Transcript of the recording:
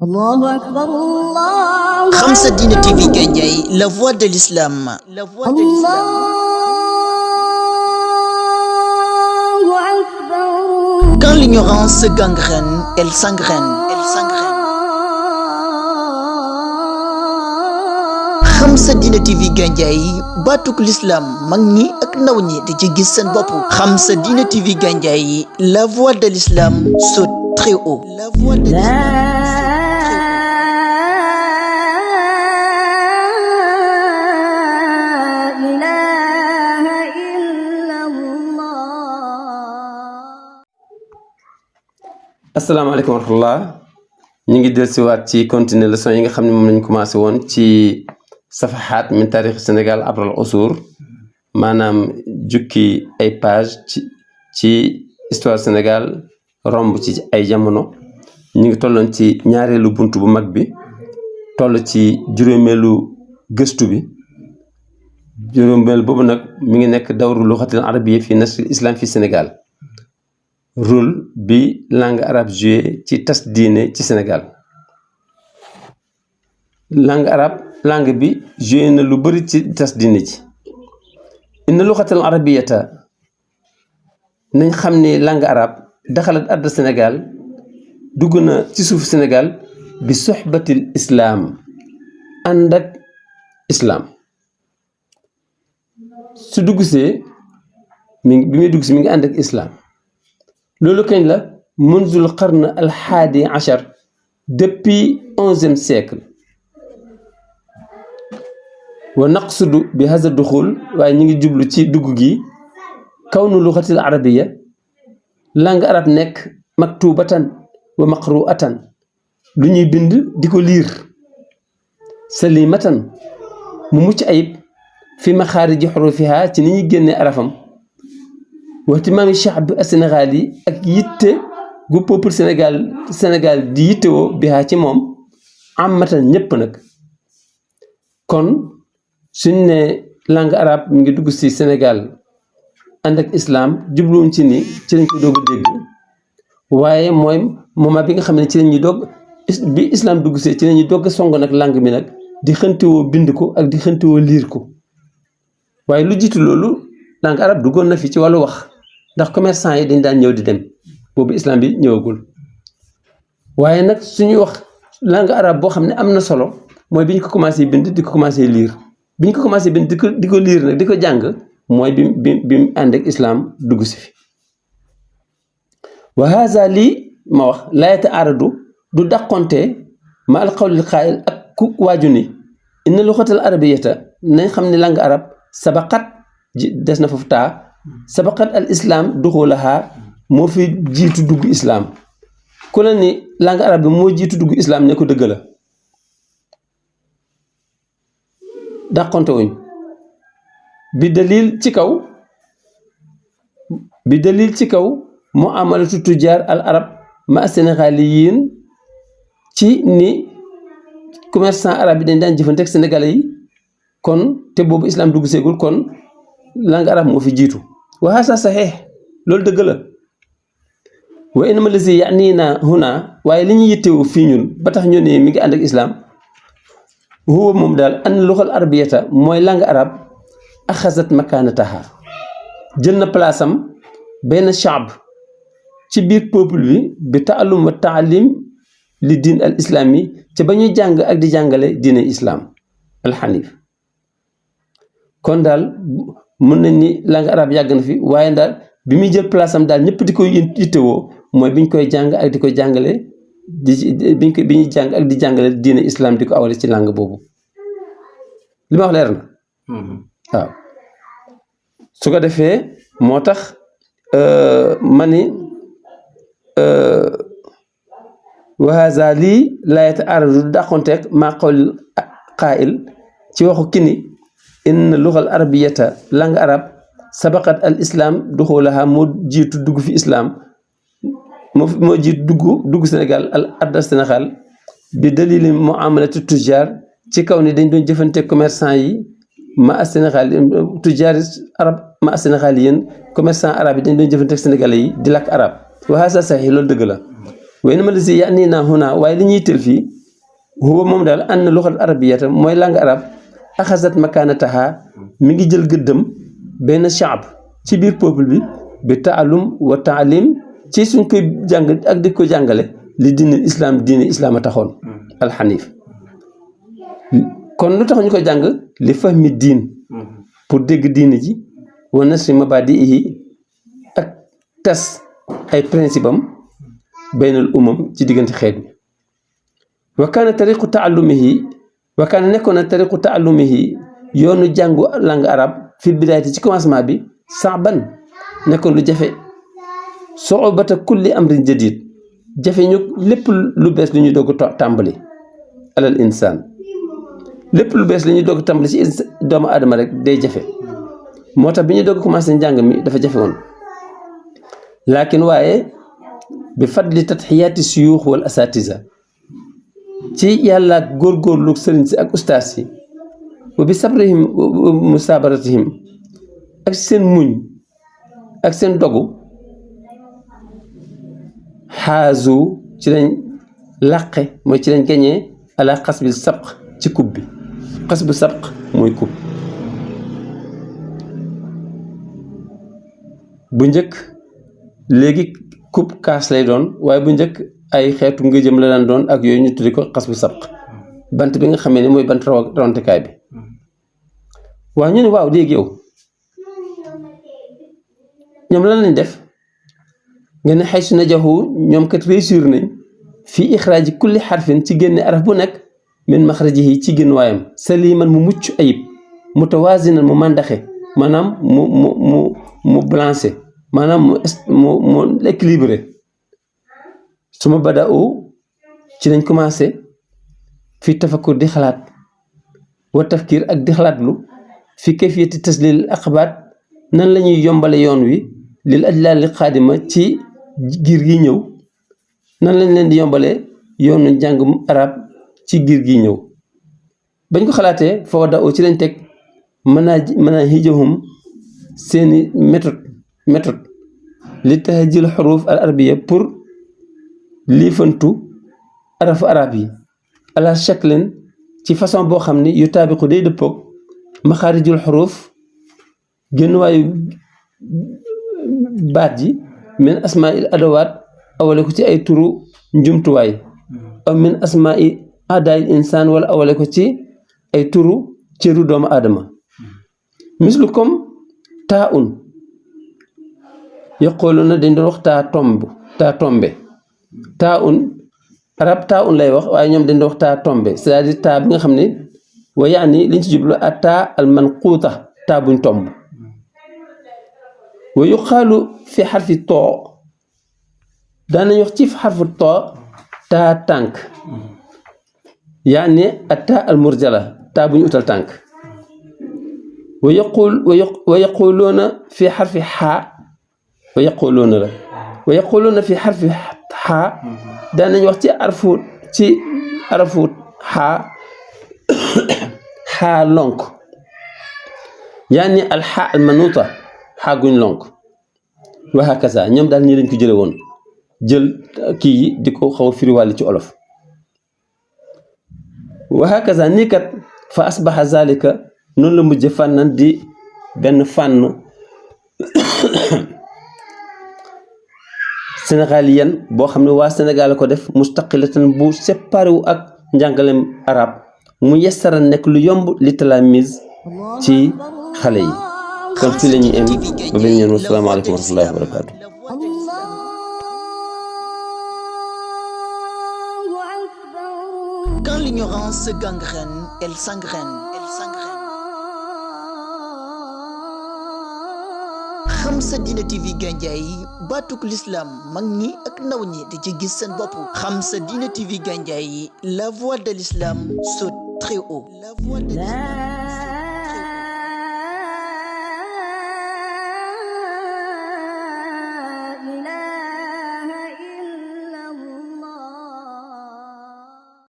الله أكبر الله Khamsa Dine TV Gandiaye, la voix de l'islam. La voix de l'islam. الله أكبر. Quand l'ignorance gangrène, elle s'engraine. Elle s'engraine. Khamsa Dine TV Gandiaye, batuk l'islam, mag ñi ak ndaw ñi di ci gis seen bopp. Khamsa Dine TV Gandiaye, la voix de l'islam saute très haut. La voix de l'islam. asalaamaaleykum wa rahmatullah ñu ngi dellusiwaat ci continuer leçon yi nga xam ne moom lañ commencé woon ci safahaat min taarix Sénégal abral usur maanaam jukki ay page ci histoire Sénégal romb ci ay jamono ñu ngi tolloon ci ñaareelu bunt bu mag bi toll ci juróomeelu gëstu bi juróomeel boobu nag mi ngi nekk dawru luxatil arabiyya fi nasril islam fi Sénégal rôle bi langue arabe joué ci tas diine ci Sénégal langue arabe langue bi joué na lu bari ci tas diine ci inna luxatal arabiyata nañ xam ne langue arabe daxalat arda Sénégal dugg na ci suuf Sénégal bi soxbatil islam ànd ak islam su duggsee bi muy dugg si mi ngi ànd ak islam loolu kañ la munzul qarn al haadi achar depuis 11e siècle wa naqsudu bi hada duxul waaye ñu ngi jublu ci dugg gi kawnu luxatil arabiya langue arabe nekk maktubatan wa maqruatan lu ñuy bind di ko liir salimatan mu mucc ayib fi maxaariji xurufiha ci ni ñuy génnee arafam waxtimaami shaab Sénégal yi ak yitte gu peuple Sénégal di yittewoo bihaa ci moom amatan ñépp nag kon suñ ne langue arabe mi ngi dugg ci Sénégal ànd ak islam jubluwuñ ci ni ci lañ ko doog a dégg waaye mooy moment bi nga xam ne ci lañuy doog bi islam dugg ci lañuy doog a song nag langue bi nag di xëntewoo bind ko ak di xëntewoo liir ko waaye lu jiitu loolu langue arabe duggoon na fi ci wàllu wax ndax commerçant yi dañ daan ñëw di dem boobu islam bi ñëwagul waaye nag suñuy wax langue arabe boo xam ne am na solo mooy bi ñu ko commencé bind di ko commencé lire bi ñu ko commencé bind di ko lire nag di ko jàng mooy bi mu ànd ak islam dugg si fi wa haza lii ma wax layata aradu du dàqonte ma al qawlil qaa'il ak ku waaju ni inna luxatal arabiyata nañ xam ne langue arabe sabaqat des na foofu taa sabaqat al islam duxulaha moo fi jiitu dugg islam ku la ni langue arabe bi moo jiitu dugg islam ne ko dëgg la dàqonte wuñ bi dalil ci kaw mu amalatu tujaar al arab ma sénégaliyin ci ni commerçant arabe yi dañ daan jëfante ak sénégalais yi kon te boobu islam dugg seegul kon langue arabe moo fi jiitu wa hasa saxiix loolu dëgg la wa inama lazi yaaniina huna waaye li ñu yittewoo fii ñun ba tax ñu ne mi ngi ànd ak islam huwa moom daal an luxal arabiyata mooy langue arabe axasat makaanataha jël na place am benn shaab ci biir peuple bi taalum wa taalim li diin al islami ci ba ñuy jàng ak di jàngale diine islam alxanif kon daal mën nañ ni langue arabe yàgg na fi waaye daal bi muy jël place am daal ñëpp di koy yittewoo mooy bi ñu koy jàng ak di koy jàngale bi ñuy jàng ak di jàngale diine islam di ko awale ci langue boobu li ma wax leer na waaw su ko defee moo tax ma ni wa haza lii layata aradu dàqonteeg maa qawlil qaa'il ci waxu kini inna luxal arabiyata langue arabe sabaqat al islam duxulaha moo jiitu dugg fi islam moo jiitu dugg Sénégal al arda Sénégal bi dalili muamalati tujaar ci kaw ni dañ doon jëfante commerçant yi ma Sénégal tujaar arab ma Sénégal yéen commerçant arabe yi dañ doon jëfante sénégalais yi di làkk arabe wa hasa saxiix loolu dëgg la wa inama lazi yaani naa huna waaye li ñuy tël fii huwa moom daal ann luxal arabiyata mooy langue arab axasat makaanataha mi ngi jël gëddëm benn shaab ci biir peuple bi taalum wa taalim ci suñ koy jàng ak di ko jàngale li diine islam a taxoon alxanif kon lu tax ñu ko jàng li fahmi diin pour dégg diine ji wa nasri mabadiihi ak tas ay principe am baynal umam ci diggante xeet bi wa kaana nekkoon na tariqu taallumihi yoonu jàngu langue arabe fil bidaayati ci commencement bi saaban nekkoon lu jafe suubata kulli amrin jadid jafe ñu lépp lu bees lu ñuy doog tàmbali alal insaan lépp lu bees lu ñuy doog tàmbali ci doomu aadama rek day jafe moo tax bi ñu doog commencé njàng mi dafa jafe woon laakin waaye bi fadli tadxiyaati suyuux wal asatiza ci yàlla góorgóorlu sëriñ si ak ustaas yi wa bi sabrihim musaabaratihim ak seen muñ ak seen dogu xaazu ci lañ làqe mooy ci lañ gañee ala xas bi sabq ci kub bi xas bu sabq mooy kub bu njëkk léegi kub kaas lay doon waaye bu njëkk ay xeetu ngëjëm la daan doon ak yooyu ñu tuddi ko xas bu sabq bant bi nga xamee ne mooy bant rawantekaay bi waaw ñu ne waaw léegi yow ñoom lan lañ def nga ne xay su na jaxu ñoom kat réussir nañ fii ixraaji kulli xarfin ci génne araf bu nekk min maxrajihi ci génn waayam saliman mu mucc ayib mutawazinan mu màndaxe maanaam mu balancé maanaam mu équilibré su ma bada u ci lañ commencé fi tafakkur di xalaat wa tafkir ak di xalaatlu fi kayfiyati taslil aqbaat nan la ñuy yombale yoon wi lil ajlaali xaadima ci giir gi ñëw nan lañ leen di yombalee yoonu njàngum arab ci giir gi ñëw bañ ko xalaatee fa wadda ci lañ teg manahijahum seeni méthode li tahjil xuruf al arabiya pour liifantu arafu arab yi ala shaklin ci façon boo xam ni yu taabiqu day dëppoog maxaarijul xuruf génn waayu baat ji min asmail adawaat awale ko ci ay turu njumtuwaay aw min asmaai adaayil insaan wala awale ko ci ay turu cëru doomu aadama mislu comme taa un yaqoolu na dañ doon wax taa tombe taa un arab taa un lay wax waaye ñoom dañ doon wax taa tombe c'est-à-dire taa bi nga xam ne wa yaani liñ ci jublu ak taa al manquuta taa buñ tomb wa yuqaalu fi xarfi too daanañ wax ci xarfu too taa tànk yaani ak taa al murjala taa buñ utal tànk wa yaquluuna fi xarfi xaa wa yaquluuna fi xarfi xaa daanañ wax ci arafu xaa lonk yaani al xaa al manuuta xaa guñ lonk wa hakaza ñoom daal nii lañ ko jële woon jël kii yi di ko xaw a firiwàlli ci olof wa hakaza nii kat fa asbaxa zalika noonu la mujje fànnan di benn fànn sénégaliyan boo xam ne waa Sénégal ko def mustaqilatan bu séparé wu ak njàngalem arab mu yessara nekk lu yomb li talamise ci xale yi kon fii la ñuy em ba beneen yoon wasalaamaaleykum wa rahmatullahi wa barakaatu. Quand l'ignorance se gangrène, elle s'engraine. Xam sa Diine TV Gandiaye baatuk l'islam mag ñi ak ndaw ñi di ci gis seen bopp. Xam sa Diine TV Gandiaye la voix de l'islam saute très haut. La voix de l'islam.